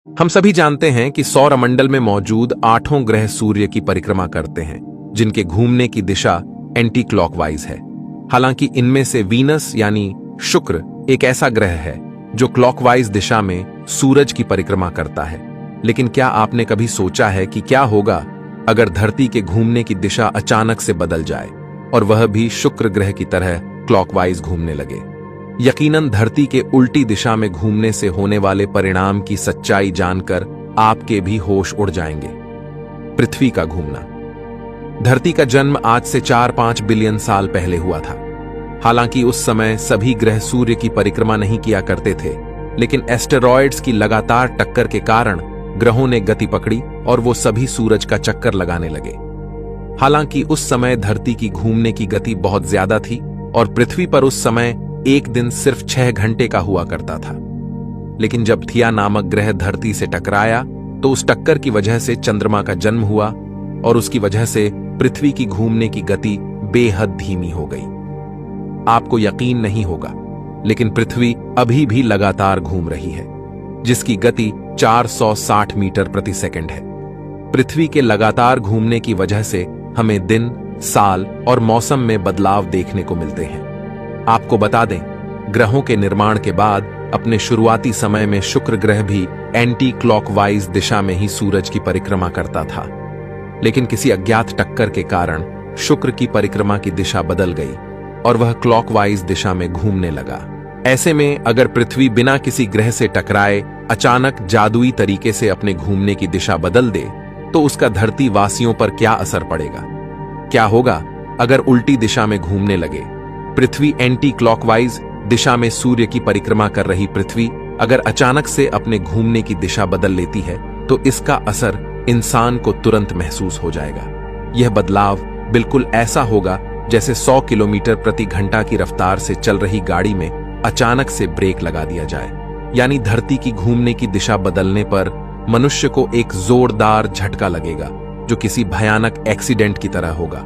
हम सभी जानते हैं कि सौरमंडल में मौजूद 8 ग्रह सूर्य की परिक्रमा करते हैं, जिनके घूमने की दिशा एंटी क्लॉकवाइज है। हालांकि इनमें से वीनस यानी शुक्र एक ऐसा ग्रह है जो क्लॉकवाइज दिशा में सूरज की परिक्रमा करता है। लेकिन क्या आपने कभी सोचा है कि क्या होगा अगर धरती के घूमने की दिशा अचानक से बदल जाए और वह भी शुक्र ग्रह की तरह क्लॉकवाइज घूमने लगे? यकीनन धरती के उल्टी दिशा में घूमने से होने वाले परिणाम की सच्चाई जानकर आपके भी होश उड़ जाएंगे। पृथ्वी का घूमना। धरती का जन्म आज से 4-5 बिलियन साल पहले हुआ था। हालांकि उस समय सभी ग्रह सूर्य की परिक्रमा नहीं किया करते थे, लेकिन एस्टेरॉयड्स की लगातार टक्कर के कारण ग्रहों ने गति पकड़ी और वो सभी सूरज का चक्कर लगाने लगे। हालांकि उस समय धरती की घूमने की गति बहुत ज्यादा थी और पृथ्वी पर उस समय एक दिन सिर्फ 6 घंटे का हुआ करता था। लेकिन जब थिया नामक ग्रह धरती से टकराया तो उस टक्कर की वजह से चंद्रमा का जन्म हुआ और उसकी वजह से पृथ्वी की घूमने की गति बेहद धीमी हो गई। आपको यकीन नहीं होगा, लेकिन पृथ्वी अभी भी लगातार घूम रही है, जिसकी गति 460 मीटर प्रति सेकंड है। पृथ्वी के लगातार घूमने की वजह से हमें दिन, साल और मौसम में बदलाव देखने को मिलते हैं। आपको बता दें, ग्रहों के निर्माण के बाद अपने शुरुआती समय में शुक्र ग्रह भी एंटी क्लॉकवाइज दिशा में ही सूरज की परिक्रमा करता था। लेकिन किसी अज्ञात टक्कर के कारण शुक्र की परिक्रमा की दिशा बदल गई और वह क्लॉकवाइज दिशा में घूमने लगा। ऐसे में अगर पृथ्वी बिना किसी ग्रह से टकराए अचानक जादुई तरीके से अपने घूमने की दिशा बदल दे, तो उसका धरती वासियों पर क्या असर पड़ेगा? क्या होगा अगर उल्टी दिशा में घूमने लगे? पृथ्वी एंटी क्लॉकवाइज दिशा में सूर्य की परिक्रमा कर रही पृथ्वी अगर अचानक से अपने घूमने की दिशा बदल लेती है, तो इसका असर इंसान को तुरंत महसूस हो जाएगा। यह बदलाव बिल्कुल ऐसा होगा जैसे 100 किलोमीटर प्रति घंटा की रफ्तार से चल रही गाड़ी में अचानक से ब्रेक लगा दिया जाए। यानी धरती की घूमने की दिशा बदलने पर मनुष्य को एक जोरदार झटका लगेगा, जो किसी भयानक एक्सीडेंट की तरह होगा।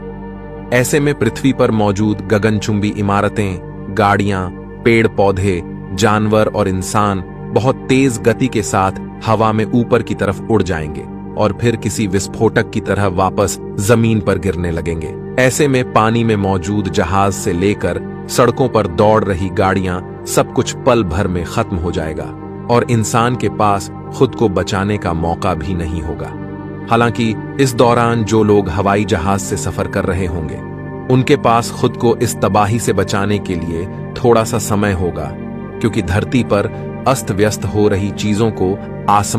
ऐसे में पृथ्वी पर मौजूद गगनचुंबी इमारतें, गाड़ियां, पेड़ पौधे, जानवर और इंसान बहुत तेज गति के साथ हवा में ऊपर की तरफ उड़ जाएंगे और फिर किसी विस्फोटक की तरह वापस जमीन पर गिरने लगेंगे। ऐसे में पानी में मौजूद जहाज से लेकर सड़कों पर दौड़ रही गाड़ियां सब कुछ पल भर में खत्म हो जाएगा और इंसान के पास खुद को बचाने का मौका भी नहीं होगा। हालांकि इस दौरान जो लोग हवाई जहाज से सफर कर रहे होंगे, उनके पास खुद को इस तबाही से बचाने के लिए थोड़ा सा समय होगा, क्योंकि धरती पर अस्त व्यस्त हो रही चीजों को आसमान